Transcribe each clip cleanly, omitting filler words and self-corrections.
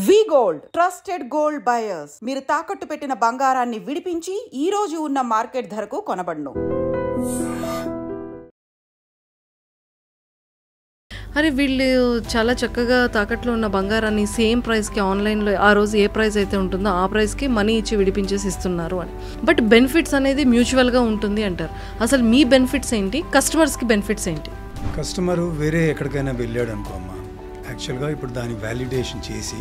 వి gold trusted gold buyers. మీరు తాకట్టు పెట్టిన బంగారాన్ని విడిపించి ఈ రోజు ఉన్న మార్కెట్ ధరకు కొనబడును. అరే వీళ్ళు చాలా చక్కగా తాకట్లో ఉన్న బంగారాన్ని సేమ్ ప్రైస్కి ఆన్లైన్లో ఆ రోజు ఏ ప్రైస్ అయితే ఉంటుందో ఆ ప్రైస్కి మనీ ఇచ్చి విడిపించేసి ఇస్తున్నారు అని. బట్ బెనిఫిట్స్ అనేది మ్యూచువల్గా ఉంటుంది అంటారు. అసలు మీ బెనిఫిట్స్ ఏంటి, కస్టమర్స్కి బెనిఫిట్స్ ఏంటి? కస్టమరు వేరే ఎక్కడికైనా వెళ్ళాడు అనుకోమ్మా, యాక్చువల్గా ఇప్పుడు దాన్ని వ్యాలిడేషన్ చేసి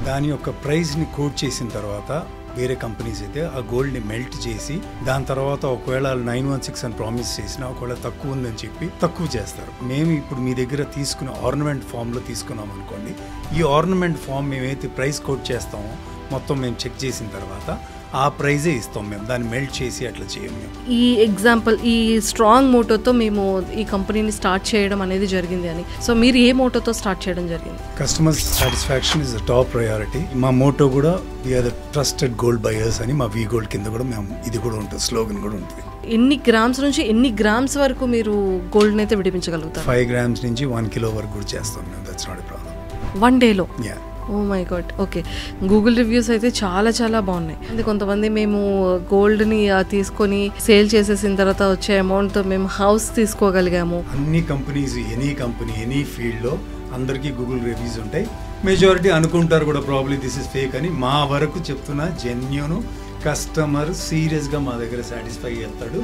దాని యొక్క ప్రైస్ని కోట్ చేసిన తర్వాత వేరే కంపెనీస్ అయితే ఆ గోల్డ్ని మెల్ట్ చేసి దాని తర్వాత ఒకవేళ 916 అని ప్రామిస్ చేసినా ఒకవేళ తక్కువ ఉందని చెప్పి తక్కువ చేస్తారు. మేము ఇప్పుడు మీ దగ్గర తీసుకున్న ఆర్నమెంట్ ఫామ్లో తీసుకున్నాం అనుకోండి, ఈ ఆర్నమెంట్ ఫామ్ మేమైతే ప్రైస్ కోట్ చేస్తామో మొత్తం మేము చెక్ చేసిన తర్వాత ఆ ప్రైజే ఇస్తాం. మేము దాన్ని మెల్ట్ చేసి అట్లా చేయం. మేము ఈ ఎగ్జాంపుల్ ఈ స్ట్రాంగ్ మోటోతో మేము ఈ కంపెనీని స్టార్ట్ చేయడం అనేది జరిగింది అని. సో మీరు ఏ మోటోతో స్టార్ట్ చేయడం జరిగింది? Customer satisfaction is the top priority. మా మోటో కూడా we are the trusted gold buyers అని మా వి గోల్డ్ కింద కూడా మేము ఇది కూడా ఉంటుంది, స్లోగన్ కూడా ఉంటుంది. ఎన్ని గ్రామ్స్ నుంచి ఎన్ని గ్రామ్స్ వరకు మీరు గోల్డ్ అయితే విడిపించగలుగుతారు? 5 grams నుంచి 1 kilo వరకు కూడా చేస్తాం మేము. That's not a problem. 1 డేలో? Yeah. Oh my God. Okay, Google reviews అయితే చాలా చాలా బాగున్నాయి. కొంతమంది మేము గోల్డ్ని తీసుకొని సేల్ చేసేసిన తర్వాత వచ్చే అమౌంట్తో మేము హౌస్ తీసుకోగలిగాము. అన్ని కంపెనీస్, ఎనీ కంపెనీ, ఎనీ ఫీల్డ్లో అందరికీ గూగుల్ రివ్యూస్ ఉంటాయి. మెజారిటీ అనుకుంటారు కూడా ప్రాబ్లీ దిస్ ఇస్ ఫేక్ అని. మా వరకు చెప్తున్నా జెన్యూన్ కస్టమర్ సీరియస్గా మా దగ్గర సాటిస్ఫై అవుతాడు.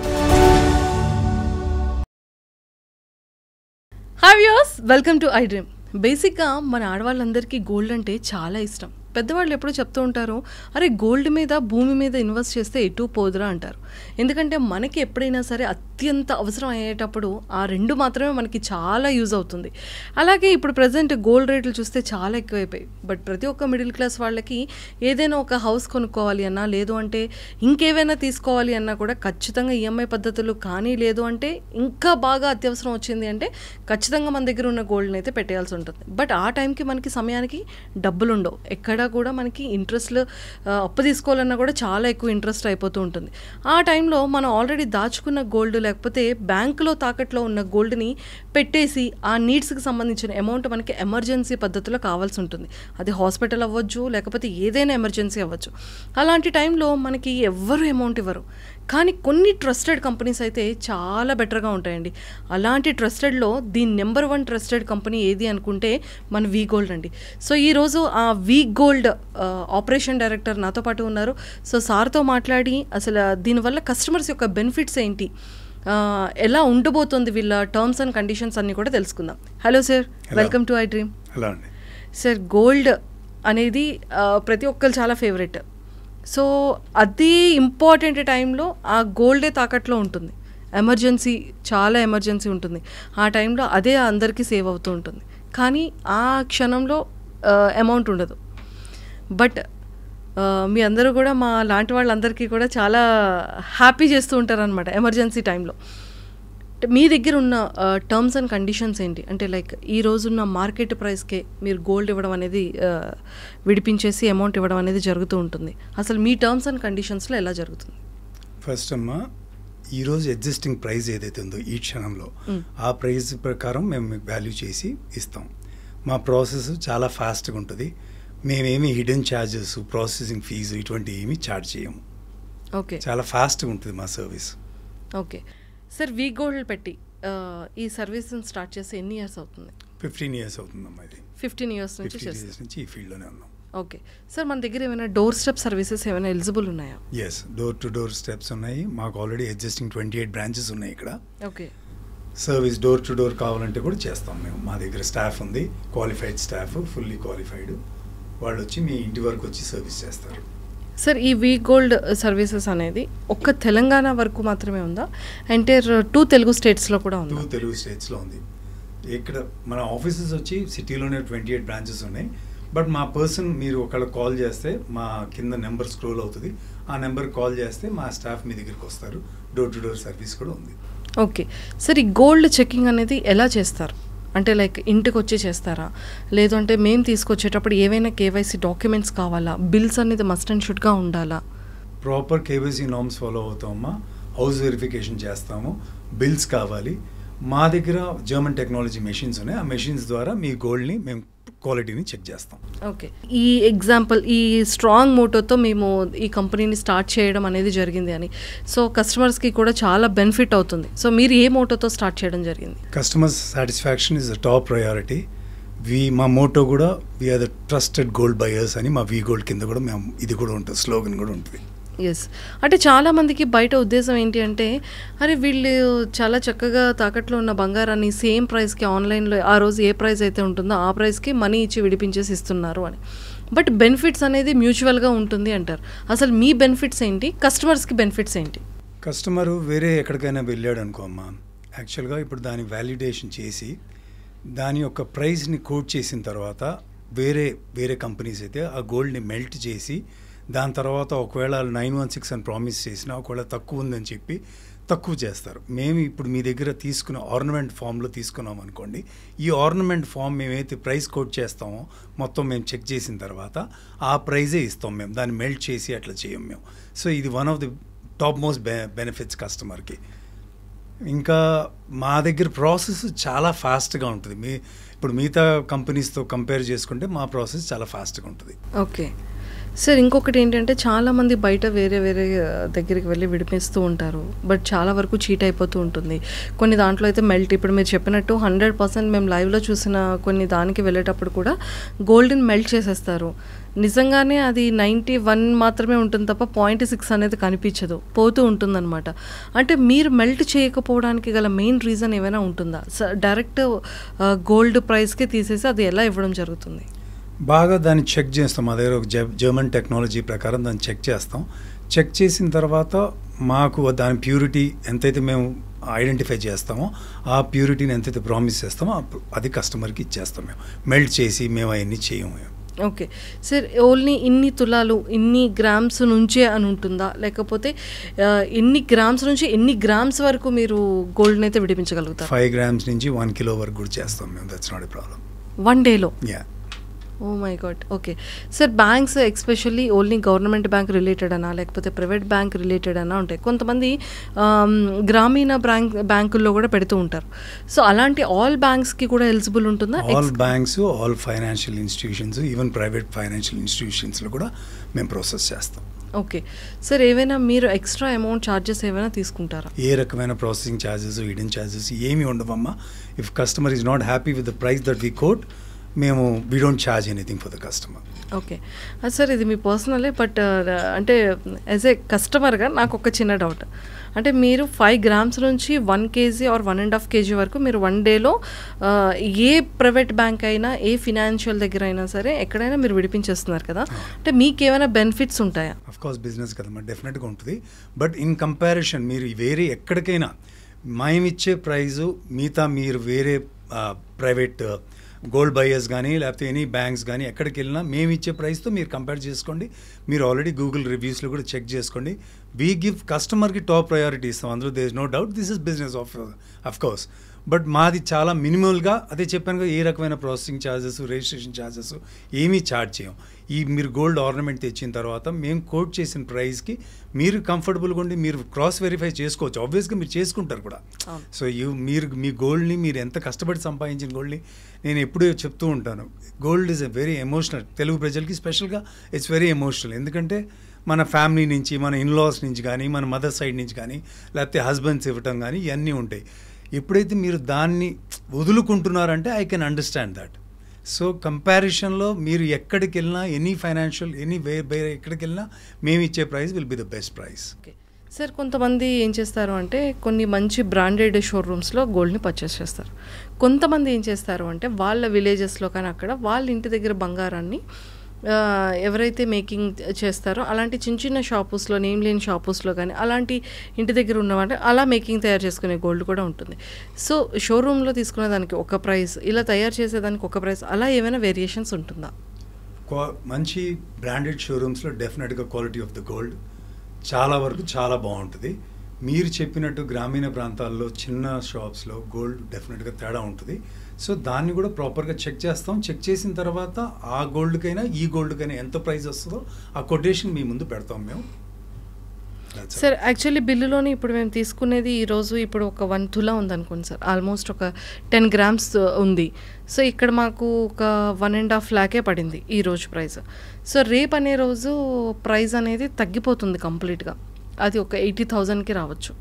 Hi viewers, welcome to I dream. బేసిక్గా మన ఆడవాళ్ళందరికీ గోల్డ్ అంటే చాలా ఇష్టం. పెద్దవాళ్ళు ఎప్పుడూ చెప్తూ ఉంటారు, అరే గోల్డ్ మీద భూమి మీద ఇన్వెస్ట్ చేస్తే ఎటు పోదురా అంటారు. ఎందుకంటే మనకి ఎప్పుడైనా సరే అత్యంత అవసరం అయ్యేటప్పుడు ఆ రెండు మాత్రమే మనకి చాలా యూజ్ అవుతుంది. అలాగే ఇప్పుడు ప్రజెంట్ గోల్డ్ రేట్లు చూస్తే చాలా ఎక్కువైపోయాయి. బట్ ప్రతి ఒక్క మిడిల్ క్లాస్ వాళ్ళకి ఏదైనా ఒక హౌస్ కొనుక్కోవాలి అన్నా, లేదు అంటే ఇంకేవైనా తీసుకోవాలి అన్నా కూడా ఖచ్చితంగా ఈఎంఐ పద్ధతులు కానీ, లేదు అంటే ఇంకా బాగా అత్యవసరం వచ్చింది అంటే ఖచ్చితంగా మన దగ్గర ఉన్న గోల్డ్ని అయితే పెట్టేయాల్సి ఉంటుంది. బట్ ఆ టైంకి మనకి సమయానికి డబ్బులు ఉండవు. ఎక్కడా కూడా మనకి ఇంట్రెస్ట్లు అప్పు తీసుకోవాలన్నా కూడా చాలా ఎక్కువ ఇంట్రెస్ట్ అయిపోతూ ఉంటుంది. ఆ టైంలో మనం ఆల్రెడీ దాచుకున్న గోల్డ్ లేకపోతే బ్యాంకులో తాకట్లో ఉన్న గోల్డ్ని పెట్టేసి ఆ నీడ్స్కి సంబంధించిన అమౌంట్ మనకి ఎమర్జెన్సీ పద్ధతిలో కావాల్సి ఉంటుంది. అది హాస్పిటల్ అవ్వచ్చు, లేకపోతే ఏదైనా ఎమర్జెన్సీ అవ్వచ్చు. అలాంటి టైంలో మనకి ఎవ్వరు అమౌంట్ ఇవ్వరు. కానీ కొన్ని ట్రస్టెడ్ కంపెనీస్ అయితే చాలా బెటర్గా ఉంటాయండి. అలాంటి ట్రస్టెడ్లో ది నెంబర్ 1 ట్రస్టెడ్ కంపెనీ ఏది అనుకుంటే మన వి గోల్డ్ అండి. సో ఈరోజు ఆ వి గోల్డ్ ఆపరేషన్ డైరెక్టర్ నాతో పాటు ఉన్నారు. సో సార్తో మాట్లాడి అసలు దీనివల్ల కస్టమర్స్ యొక్క బెనిఫిట్స్ ఏంటి, ఎలా ఉండబోతుంది, వీళ్ళ టర్మ్స్ అండ్ కండిషన్స్ అన్నీ కూడా తెలుసుకుందాం. Hello sir, welcome to I dream. Hello అండి. సార్, గోల్డ్ అనేది ప్రతి ఒక్కరు చాలా ఫేవరెట్. సో అది ఇంపార్టెంట్ టైంలో ఆ గోల్డే తాకట్లో ఉంటుంది. ఎమర్జెన్సీ, చాలా ఎమర్జెన్సీ ఉంటుంది. ఆ టైంలో అదే అందరికీ సేవ్ అవుతూ ఉంటుంది. కానీ ఆ క్షణంలో అమౌంట్ ఉండదు. బట్ మీ అందరూ కూడా మా లాంటి వాళ్ళందరికీ కూడా చాలా హ్యాపీ చేస్తూ ఉంటారనమాట ఎమర్జెన్సీ టైంలో. మీ దగ్గర ఉన్న టర్మ్స్ అండ్ కండిషన్స్ ఏంటి? అంటే లైక్ ఈ రోజున్న మార్కెట్ ప్రైస్కే మీరు గోల్డ్ ఇవ్వడం అనేది, విడిపించేసి అమౌంట్ ఇవ్వడం అనేది జరుగుతూ ఉంటుంది. అసలు మీ టర్మ్స్ అండ్ కండిషన్స్లో ఎలా జరుగుతుంది? ఫస్ట్ అమ్మా, ఈరోజు ఎగ్జిస్టింగ్ ప్రైస్ ఏదైతే ఉందో ఈ క్షణంలో ఆ ప్రైస్ ప్రకారం మేము మీకు వాల్యూ చేసి ఇస్తాం. మా ప్రాసెస్ చాలా ఫాస్ట్గా ఉంటుంది. మేమేమి హిడెన్ ఛార్జెస్, ప్రాసెసింగ్ ఫీజు ఇటువంటి ఏమీ ఛార్జ్ చేయము. ఓకే, చాలా ఫాస్ట్గా ఉంటుంది మా సర్వీస్. ఓకే సార్, వి గోల్డ్ పెట్టి ఈ సర్వీస్ని స్టార్ట్ చేసి ఎన్ని ఇయర్స్ అవుతుంది? 15 years అవుతుందమ్మా. ఇది 15 years నుంచి ఈ ఫీల్డ్లోనే ఉన్నాం. ఓకే సార్, మన దగ్గర ఏమైనా డోర్ స్టెప్ సర్వీసెస్ ఏమైనా ఎలిజిబుల్ ఉన్నాయా? Yes, door to door steps ఉన్నాయి. మాకు ఆల్రెడీ ఎగ్జిస్టింగ్ 28 branches ఉన్నాయి ఇక్కడ. Okay, service door to door కావాలంటే కూడా చేస్తాం మేము. మా దగ్గర స్టాఫ్ ఉంది, క్వాలిఫైడ్ స్టాఫ్, ఫుల్లీ క్వాలిఫైడ్. వాళ్ళు వచ్చి మీ ఇంటి వరకు వచ్చి సర్వీస్ చేస్తారు. సార్, ఈ వి గోల్డ్ సర్వీసెస్ అనేది ఒక్క తెలంగాణ వరకు మాత్రమే ఉందా? అంటే 2 తెలుగు స్టేట్స్లో కూడా ఉంది? 2 తెలుగు స్టేట్స్లో ఉంది. ఇక్కడ మన ఆఫీసెస్ వచ్చి సిటీలోనే 28 branches ఉన్నాయి. బట్ మా పర్సన్, మీరు ఒకళ్ళు కాల్ చేస్తే మా కింద నెంబర్ స్క్రోల్ అవుతుంది, ఆ నెంబర్కి కాల్ చేస్తే మా స్టాఫ్ మీ దగ్గరికి వస్తారు. డోర్ టు డోర్ సర్వీస్ కూడా ఉంది. ఓకే సార్, ఈ గోల్డ్ చెకింగ్ అనేది ఎలా చేస్తారు? అంటే లైక్ ఇంటికి వచ్చి చేస్తారా, లేదు అంటే మేము తీసుకొచ్చేటప్పుడు ఏవైనా కేవైసీ డాక్యుమెంట్స్ కావాలా, బిల్స్ అనేది మస్ట్ అండ్ షుడ్గా ఉండాలా? ప్రాపర్ కేవైసీ నార్మ్స్ ఫాలో అవుతామమ్మా. హౌస్ వెరిఫికేషన్ చేస్తాము, బిల్స్ కావాలి, మా దగ్గర జర్మన్ టెక్నాలజీ మెషిన్స్ ఉన్నాయి. ఆ మెషిన్స్ ద్వారా మీ గోల్డ్ని మేము క్వాలిటీని చెక్ చేస్తాం. ఓకే, ఈ ఎగ్జాంపుల్ ఈ స్ట్రాంగ్ మోటోతో మేము ఈ కంపెనీని స్టార్ట్ చేయడం అనేది జరిగింది అని, సో కస్టమర్స్కి కూడా చాలా బెనిఫిట్ అవుతుంది. సో మీరు ఏ మోటోతో స్టార్ట్ చేయడం జరిగింది? Customers satisfaction is the top priority. మా మోటో కూడా we are the trusted gold buyers అని మా వీ గోల్డ్ కింద కూడా మేము ఇది కూడా ఉంటుంది, స్లోగన్ కూడా ఉంటుంది. ఎస్, అంటే చాలామందికి బయట ఉద్దేశం ఏంటి అంటే, అరే వీళ్ళు చాలా చక్కగా తాకట్లో ఉన్న బంగారాన్ని సేమ్ ప్రైస్కి ఆన్లైన్లో ఆ రోజు ఏ ప్రైస్ అయితే ఉంటుందో ఆ ప్రైస్కి మనీ ఇచ్చి విడిపించేసి ఇస్తున్నారు అని. బట్ బెనిఫిట్స్ అనేది మ్యూచువల్గా ఉంటుంది అంటారు. అసలు మీ బెనిఫిట్స్ ఏంటి, కస్టమర్స్కి బెనిఫిట్స్ ఏంటి? కస్టమరు వేరే ఎక్కడికైనా వెళ్ళాడు అనుకో అమ్మా, యాక్చువల్గా ఇప్పుడు దాని వ్యాలిడేషన్ చేసి దాని యొక్క ప్రైస్ని కోట్ చేసిన తర్వాత వేరే కంపెనీస్ అయితే ఆ గోల్డ్ని మెల్ట్ చేసి దాని తర్వాత ఒకవేళ 916 అని ప్రామిస్ చేసినా ఒకవేళ తక్కువ ఉందని చెప్పి తక్కువ చేస్తారు. మేము ఇప్పుడు మీ దగ్గర తీసుకున్న ఆర్నమెంట్ ఫామ్లో తీసుకున్నాం అనుకోండి, ఈ ఆర్నమెంట్ ఫామ్ మేమైతే ప్రైస్ కోట్ చేస్తామో మొత్తం మేము చెక్ చేసిన తర్వాత ఆ ప్రైజే ఇస్తాం. మేము దాన్ని మెల్ట్ చేసి అట్లా చేయం మేము. సో ఇది one of the top most benefits కస్టమర్కి. ఇంకా మా దగ్గర ప్రాసెస్ చాలా ఫాస్ట్గా ఉంటుంది. ఇప్పుడు మిగతా కంపెనీస్తో కంపేర్ చేసుకుంటే మా ప్రాసెస్ చాలా ఫాస్ట్గా ఉంటుంది. ఓకే సార్, ఇంకొకటి ఏంటంటే చాలామంది బయట వేరే దగ్గరికి వెళ్ళి విడిపిస్తూ ఉంటారు, బట్ చాలా వరకు చీట్ అయిపోతూ ఉంటుంది. కొన్ని దాంట్లో అయితే మెల్ట్, ఇప్పుడు మీరు చెప్పినట్టు 100% మేము లైవ్లో చూసిన కొన్ని దానికి వెళ్ళేటప్పుడు కూడా గోల్డ్ని మెల్ట్ చేసేస్తారు. నిజంగానే అది 91 మాత్రమే ఉంటుంది తప్ప 0.6 అనేది కనిపించదు, పోతూ ఉంటుందన్నమాట. అంటే మీరు మెల్ట్ చేయకపోవడానికి గల మెయిన్ రీజన్ ఏమైనా ఉంటుందా? డైరెక్ట్ గోల్డ్ ప్రైస్కి తీసేసి అది ఎలా ఇవ్వడం జరుగుతుంది? బాగా దాన్ని చెక్ చేస్తాం. మా దగ్గర ఒక జర్మన్ టెక్నాలజీ ప్రకారం దాన్ని చెక్ చేస్తాం. చెక్ చేసిన తర్వాత మాకు దాని ప్యూరిటీ ఎంతైతే మేము ఐడెంటిఫై చేస్తామో ఆ ప్యూరిటీని ఎంతైతే ప్రామిస్ చేస్తామో అది కస్టమర్కి ఇచ్చేస్తాం. మేము మెల్ట్ చేసి మేము అవన్నీ చేయము. ఓకే సార్, ఓన్లీ ఇన్ని తులాలు ఇన్ని గ్రామ్స్ నుంచే అని ఉంటుందా, లేకపోతే ఎన్ని గ్రామ్స్ నుంచి ఎన్ని గ్రామ్స్ వరకు మీరు గోల్డ్ని అయితే విడిపించగలుగుతారు? 5 grams నుంచి 1 kilo వరకు కూడా చేస్తాం మేము. That's not a problem. 1 డేలో? Yeah. Oh my God. Okay sir, banks especially only government bank related అనా లేకపోతే ప్రైవేట్ బ్యాంక్ రిలేటెడ్ అనా ఉంటాయి. కొంతమంది గ్రామీణ బ్యాంకుల్లో కూడా పెడుతూ ఉంటారు. సో అలాంటి ఆల్ బ్యాంక్స్కి కూడా ఎలిజిబుల్ ఉంటుందా? All banks, all financial institutions, even private financial ఇన్స్టిట్యూషన్స్లో కూడా మేము ప్రాసెస్ చేస్తాం. ఓకే సార్, ఏవైనా మీరు ఎక్స్ట్రా అమౌంట్ ఛార్జెస్ ఏమైనా తీసుకుంటారా? ఏ రకమైన ప్రాసెసింగ్ ఛార్జెస్, హిడెన్ ఛార్జెస్ ఏమి ఉండవమ్మా. If customer is not happy with the price that we quote, మేము we don't charge anything for the customer. Okay sir, ఇది మీ పర్సనలే, బట్ అంటే యాజ్ ఏ కస్టమర్గా నాకు ఒక చిన్న డౌట్. అంటే మీరు 5 grams నుంచి 1 kg ఆర్ 1.5 kg వరకు మీరు 1 డేలో ఏ ప్రైవేట్ బ్యాంక్ అయినా ఏ ఫినాన్షియల్ దగ్గర అయినా సరే ఎక్కడైనా మీరు విడిపించేస్తున్నారు కదా, అంటే మీకు ఏమైనా బెనిఫిట్స్ ఉంటాయా? అఫ్ కోర్స్ బిజినెస్ కదమ్మా, డెఫినెట్గా ఉంటుంది. బట్ ఇన్ కంపారిజన్ మీరు వేరే ఎక్కడికైనా మేమిచ్చే ప్రైజు మిగతా మీరు వేరే ప్రైవేట్ గోల్డ్ బయర్స్ కానీ లేకపోతే ఎనీ బ్యాంక్స్ కానీ ఎక్కడికి వెళ్ళినా మేము ఇచ్చే ప్రైస్తో మీరు కంపేర్ చేసుకోండి. మీరు ఆల్రెడీ గూగుల్ రివ్యూస్లో కూడా చెక్ చేసుకోండి. వీ గివ్ కస్టమర్కి టాప్ ప్రయారిటీ ఇస్తాం. అందులో there is no doubt, this is business of course. But మాది చాలా మినిమల్గా, అదే చెప్పాను కదా, ఏ రకమైన ప్రాసెసింగ్ ఛార్జెస్, రిజిస్ట్రేషన్ ఛార్జెస్ ఏమీ ఛార్జ్ చేయం. మీరు గోల్డ్ ఆర్నమెంట్ తెచ్చిన తర్వాత మేము కోట్ చేసిన ప్రైస్కి మీరు కంఫర్టబుల్గా ఉండి మీరు క్రాస్ వెరిఫై చేసుకోవచ్చు. ఆబ్వియస్గా మీరు చేసుకుంటారు కూడా. సో మీరు మీ గోల్డ్ని మీరు ఎంత కష్టపడి సంపాదించిన గోల్డ్ని, నేను ఎప్పుడూ చెప్తూ ఉంటాను, gold is a very emotional. Telugu ప్రజలకి స్పెషల్గా ఇట్స్ వెరీ ఎమోషనల్. ఎందుకంటే మన ఫ్యామిలీ నుంచి, మన ఇన్లాస్ నుంచి కానీ, మన మదర్ సైడ్ నుంచి కానీ, లేకపోతే హస్బెండ్స్ ఇవ్వటం కానీ ఇవన్నీ ఉంటాయి. ఎప్పుడైతే మీరు దాన్ని వదులుకుంటున్నారంటే I can understand that. So కంపారిజన్లో మీరు ఎక్కడికి వెళ్ళినా, ఎనీ ఫైనాన్షియల్ వేరే ఎక్కడికి వెళ్ళినా మేము ఇచ్చే price will be the best price. Okay sir, కొంతమంది ఏం చేస్తారు అంటే కొన్ని మంచి బ్రాండెడ్ షోరూమ్స్లో గోల్డ్ని పర్చేస్ చేస్తారు. కొంతమంది ఏం చేస్తారు అంటే వాళ్ళ విలేజెస్లో కానీ అక్కడ వాళ్ళ ఇంటి దగ్గర బంగారాన్ని ఎవరైతే మేకింగ్ చేస్తారో అలాంటి చిన్న చిన్న షాపుస్లో, నేమ్ లేని షాపుస్లో కానీ అలాంటి ఇంటి దగ్గర ఉన్నవాళ్ళు అలా మేకింగ్ తయారు చేసుకునే గోల్డ్ కూడా ఉంటుంది. సో షోరూంలో తీసుకునే దానికి ఒక ప్రైస్, ఇలా తయారు చేసేదానికి ఒక ప్రైస్, అలా ఏమైనా వేరియేషన్స్ ఉంటుందా? మంచి బ్రాండెడ్ షోరూమ్స్లో డెఫినెట్గా క్వాలిటీ ఆఫ్ ద గోల్డ్ చాలా వరకు చాలా బాగుంటుంది. మీరు చెప్పినట్టు గ్రామీణ ప్రాంతాల్లో చిన్న షాప్స్లో గోల్డ్ డెఫినెట్గా తేడా ఉంటుంది. సో దాన్ని కూడా ప్రాపర్గా చెక్ చేస్తాం. చెక్ చేసిన తర్వాత ఆ గోల్డ్కైనా ఈ గోల్డ్కైనా ఎంత ప్రైస్ వస్తుందో ఆ కొటేషన్ మీ ముందు పెడతాం మేము. సార్ యాక్చువల్లీ బిల్లులోని ఇప్పుడు మేము తీసుకునేది ఈరోజు ఇప్పుడు ఒక 1 తులా ఉందనుకోండి సార్, ఆల్మోస్ట్ ఒక 10 grams ఉంది. సో ఇక్కడ మాకు ఒక 1.5 lakhే పడింది ఈరోజు ప్రైస్. సో రేపు అనే రోజు ప్రైస్ అనేది తగ్గిపోతుంది కంప్లీట్గా, అది ఒక 80,000కి రావచ్చు.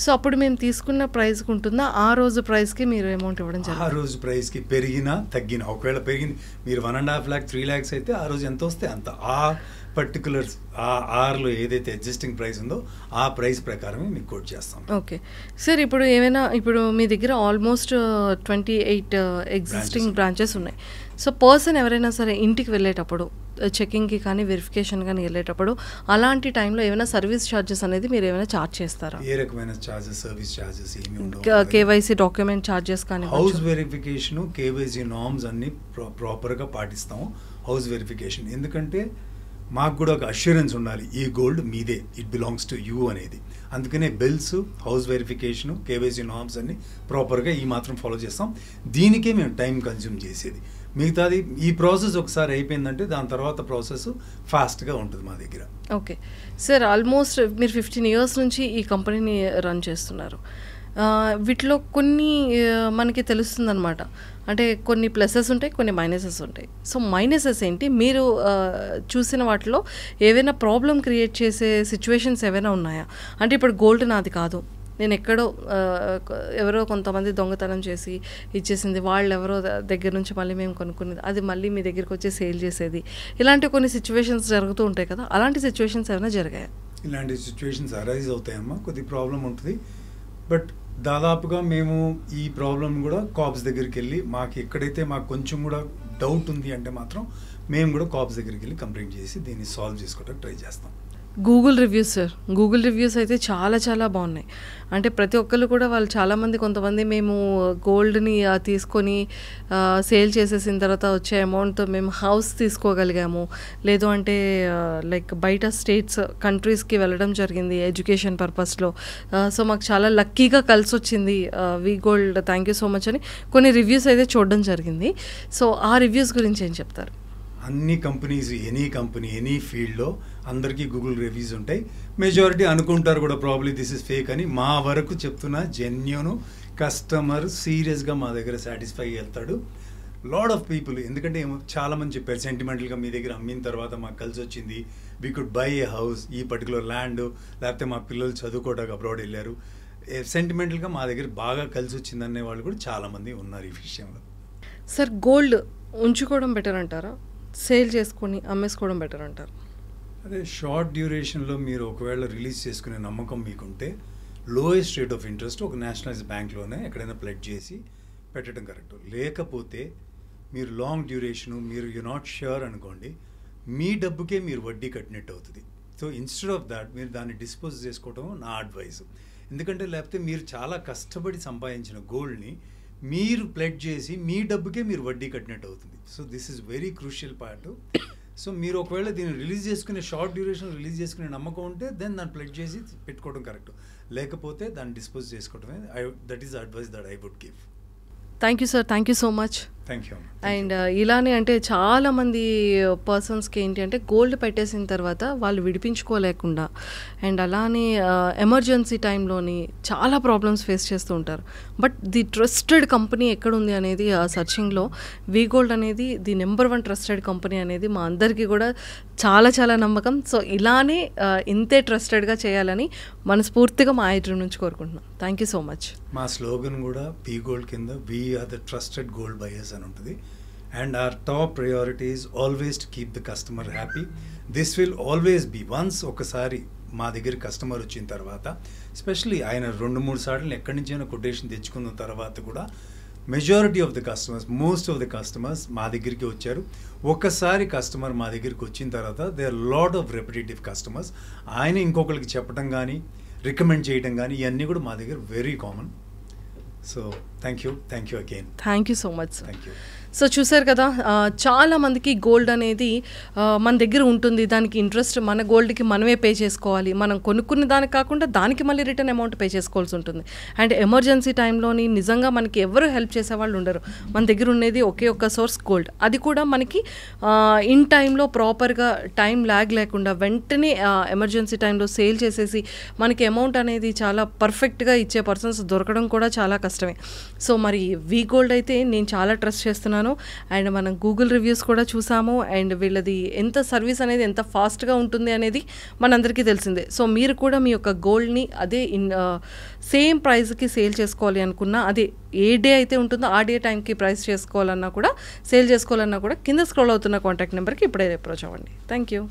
సో అప్పుడు మేము తీసుకున్న ప్రైస్కి ఉంటుందా, ఆ రోజు ప్రైస్కి మీరు అమౌంట్ ఇవ్వడం జరుగుతుంది? ఆ రోజు ప్రైస్కి పెరిగినా తగ్గినా, ఒకవేళ పెరిగింది మీరు 1.5 lakh 3 lakhs అయితే ఆ రోజు ఎంత వస్తే అంత, ఆ పర్టికులర్ ఆ ఆర్లో ఏదైతే అడ్జస్టింగ్ ప్రైస్ ఉందో ఆ ప్రైస్ ప్రకారమే మీకు కోట్ చేస్తాం. ఓకే సార్, ఇప్పుడు ఏమైనా ఇప్పుడు మీ దగ్గర ఆల్మోస్ట్ 28 ఎగ్జిస్టింగ్ బ్రాంచెస్ ఉన్నాయి. సో పర్సన్ ఎవరైనా సరే ఇంటికి వెళ్ళేటప్పుడు చెకింగ్కి కానీ వెరిఫికేషన్ కానీ వెళ్ళేటప్పుడు అలాంటి టైంలో ఏమైనా సర్వీస్ ఛార్జెస్ అనేది మీరు ఏమైనా ఛార్జ్ చేస్తారా? ఏ రకమైన ఛార్జెస్, సర్వీస్ ఛార్జెస్ ఏమి ఉండవు. కేవైసీ డాక్యుమెంట్ ఛార్జెస్ కానీ, హౌస్ వెరిఫికేషన్, కేవైసీ నార్మ్స్ అన్ని ప్రాపర్గా పాటిస్తాము. హౌస్ వెరిఫికేషన్ ఎందుకంటే మాకు కూడా ఒక అష్యూరెన్స్ ఉండాలి, ఈ గోల్డ్ మీదే, ఇట్ బిలాంగ్స్ టు యూ అనేది. అందుకనే bills, house verification, KYC norms అన్ని ప్రాపర్గా ఈ మాత్రం ఫాలో చేస్తాం. దీనికే మేము టైం కన్జ్యూమ్ చేసేది. మిగతాది ఈ ప్రాసెస్ ఒకసారి అయిపోయిందంటే దాని తర్వాత ప్రాసెస్ ఫాస్ట్గా ఉంటుంది మా దగ్గర. ఓకే సార్, ఆల్మోస్ట్ మీరు 15 years నుంచి ఈ కంపెనీని రన్ చేస్తున్నారు. వీటిలో కొన్ని మనకి తెలుస్తుంది అనమాట, అంటే కొన్ని ప్లసెస్ ఉంటాయి, కొన్ని మైనసెస్ ఉంటాయి. సో మైనసెస్ ఏంటి, మీరు చూసిన వాటిలో ఏవైనా ప్రాబ్లం క్రియేట్ చేసే సిచ్యువేషన్స్ ఏవైనా ఉన్నాయా? అంటే ఇప్పుడు గోల్డ్ నాది కాదు, నేను ఎక్కడో ఎవరో కొంతమంది దొంగతనం చేసి ఇచ్చేసింది, వాళ్ళు ఎవరో దగ్గర నుంచి మళ్ళీ మేము కొనుక్కునేది, అది మళ్ళీ మీ దగ్గరికి వచ్చి సేల్ చేసేది, ఇలాంటి కొన్ని సిచ్యువేషన్స్ జరుగుతూ ఉంటాయి కదా, అలాంటి సిచ్యువేషన్స్ ఏమైనా జరిగాయా? ఇలాంటి సిచ్యువేషన్స్ అరైజ్ అవుతాయమ్మా, కొద్ది ప్రాబ్లం ఉంటుంది. బట్ దాదాపుగా మేము ఈ ప్రాబ్లం కూడా కాప్స్ దగ్గరికి వెళ్ళి, మాకు ఎక్కడైతే మాకు కొంచెం కూడా డౌట్ ఉంది అంటే మాత్రం మేము కూడా కాప్స్ దగ్గరికి వెళ్ళి కంప్లైంట్ చేసి దీన్ని సాల్వ్ చేసుకోవడానికి ట్రై చేస్తాం. Google reviews sir, Google reviews అయితే చాలా చాలా బాగున్నాయి. అంటే ప్రతి ఒక్కరు కూడా వాళ్ళు చాలామంది, కొంతమంది మేము గోల్డ్ని తీసుకొని సేల్ చేసేసిన తర్వాత వచ్చే అమౌంట్తో మేము హౌస్ తీసుకోగలిగాము, లేదు అంటే లైక్ బయట స్టేట్స్, కంట్రీస్కి వెళ్ళడం జరిగింది ఎడ్యుకేషన్ పర్పస్లో. సో మాకు చాలా లక్కీగా కలిసి వచ్చింది V gold, thank you so much అని కొన్ని రివ్యూస్ అయితే చూడడం జరిగింది. సో ఆ రివ్యూస్ గురించి ఏం చెప్తారు? అన్ని కంపెనీస్, ఎనీ కంపెనీ, ఎనీ ఫీల్డ్లో అందరికీ గూగుల్ రివ్యూస్ ఉంటాయి. మెజారిటీ అనుకుంటారు కూడా ప్రాబ్లీ దిస్ ఇస్ ఫేక్ అని. మా వరకు చెప్తున్నా జెన్యూన్, కస్టమర్ సీరియస్గా మా దగ్గర సాటిస్ఫై వెళ్తాడు. లాడ్ ఆఫ్ పీపుల్, ఎందుకంటే చాలామంది చెప్పారు సెంటిమెంటల్గా మీ దగ్గర అమ్మిన తర్వాత మాకు కలిసి వచ్చింది, we could buy A house, ఈ పర్టికులర్ ల్యాండ్, లేకపోతే మా పిల్లలు చదువుకోవడానికి అబ్రాడ్ వెళ్ళారు, సెంటిమెంటల్గా మా దగ్గర బాగా కలిసి వచ్చింది అనే వాళ్ళు కూడా చాలామంది ఉన్నారు ఈ విషయంలో. సార్ గోల్డ్ ఉంచుకోవడం బెటర్ అంటారా, సేల్ చేసుకొని అమ్మేసుకోవడం బెటర్ అంటారు? అదే షార్ట్ డ్యూరేషన్లో మీరు ఒకవేళ రిలీజ్ చేసుకునే నమ్మకం మీకుంటే లోయెస్ట్ రేట్ ఆఫ్ ఇంట్రెస్ట్ ఒక నేషనలైజ్ బ్యాంక్లోనే ఎక్కడైనా ప్లెడ్జ్ చేసి పెట్టడం కరెక్ట్. లేకపోతే మీరు లాంగ్ డ్యూరేషను, మీరు యు నాట్ ష్యూర్ అనుకోండి, మీ డబ్బుకే మీరు వడ్డీ కట్టినట్టు అవుతుంది. సో ఇన్స్టెడ్ ఆఫ్ దాట్ మీరు దాన్ని డిస్పోజ్ చేసుకోవడం నా అడ్వైస్. ఎందుకంటే లేకపోతే మీరు చాలా కష్టపడి సంపాదించిన గోల్డ్ని మీరు ప్లెడ్జ్ చేసి మీ డబ్బుకే మీరు వడ్డీ కట్టినట్టు అవుతుంది. So this is very crucial part. So మీరు ఒకవేళ దీన్ని రిలీజ్ చేసుకునే, షార్ట్ డ్యూరేషన్ రిలీజ్ చేసుకునే నమ్మకం ఉంటే దెన్ దాన్ని ప్లెడ్జ్ చేసి పెట్టుకోవడం కరెక్ట్. లేకపోతే దాన్ని డిస్పోజ్ చేసుకోవడమే, that is advice that I would give. Thank you sir, thank you so much. Thank you. And ఇలానే అంటే చాలామంది పర్సన్స్కి ఏంటి అంటే గోల్డ్ పెట్టేసిన తర్వాత వాళ్ళు విడిపించుకోలేకుండా, అండ్ అలానే ఎమర్జెన్సీ టైంలోని చాలా ప్రాబ్లమ్స్ ఫేస్ చేస్తూ ఉంటారు. బట్ ది ట్రస్టెడ్ కంపెనీ ఎక్కడుంది అనేది ఆ సర్చింగ్లో వి గోల్డ్ అనేది ది నెంబర్ 1 ట్రస్టెడ్ కంపెనీ అనేది మా అందరికీ కూడా చాలా చాలా నమ్మకం. సో ఇలానే ఇంతే ట్రస్టెడ్గా చేయాలని మనస్ఫూర్తిగా మా ఐడ్రీమ్ నుంచి కోరుకుంటున్నాం. Thank you so much. మా స్లోగన్ కూడా వి గోల్డ్ కింద we are the trusted gold buyers అని ఉంటుంది. And our top priority is always to keep the customer happy. This will always be, once ఒకసారి మా దగ్గర కస్టమర్ వచ్చిన తర్వాత, ఎస్పెషలీ ఆయన 2-3 సార్లు ఎక్కడి నుంచైనా కొటేషన్ తెచ్చుకున్న తర్వాత కూడా majority of the customers, most of the customers మా దగ్గరికి వచ్చారు. ఒకసారి కస్టమర్ మా దగ్గరికి వచ్చిన తర్వాత they are lot of repetitive customers. ఆయన ఇంకొకరికి చెప్పడం కానీ రికమెండ్ చేయడం కానీ ఇవన్నీ కూడా మా దగ్గర very common. So thank you again. Thank you so much, sir. Thank you. So చూసారు కదా, చాలా మందికి గోల్డ్ అనేది మన దగ్గర ఉంటుంది, దానికి ఇంట్రెస్ట్ మన గోల్డ్కి మనమే పే చేసుకోవాలి, మనం కొనుక్కున్న దానికి కాకుండా దానికి మళ్ళీ రిటర్న్ అమౌంట్ పే చేసుకోవాల్సి ఉంటుంది. అండ్ ఎమర్జెన్సీ టైంలోని నిజంగా మనకి ఎవరు హెల్ప్ చేసేవాళ్ళు ఉండరు, మన దగ్గర ఉండేది ఒకే ఒక్క సోర్స్ గోల్డ్. అది కూడా మనకి ఇన్ టైంలో ప్రాపర్గా టైం ల్యాగ్ లేకుండా వెంటనే ఎమర్జెన్సీ టైంలో సేల్ చేసేసి మనకి అమౌంట్ అనేది చాలా పర్ఫెక్ట్గా ఇచ్చే పర్సన్స్ దొరకడం కూడా చాలా కష్టమే. సో మరి వీ గోల్డ్ అయితే నేను చాలా ట్రస్ట్ చేస్తున్నాను. అండ్ మనం గూగుల్ రివ్యూస్ కూడా చూసాము, అండ్ వీళ్ళది ఎంత సర్వీస్ అనేది ఎంత ఫాస్ట్గా ఉంటుంది అనేది మనందరికీ తెలిసిందే. సో మీరు కూడా మీ యొక్క గోల్డ్ని అదే సేమ్ ప్రైస్కి సేల్ చేసుకోవాలి అనుకున్నా, అదే ఏ డే అయితే ఉంటుందో ఆ డే టైంకి ప్రైస్ చేసుకోవాలన్నా కూడా, సేల్ చేసుకోవాలన్నా కూడా కింద స్క్రోల్ అవుతున్న కాంటాక్ట్ నెంబర్కి ఇప్పుడే అప్రోచ్ అవ్వండి. Thank you.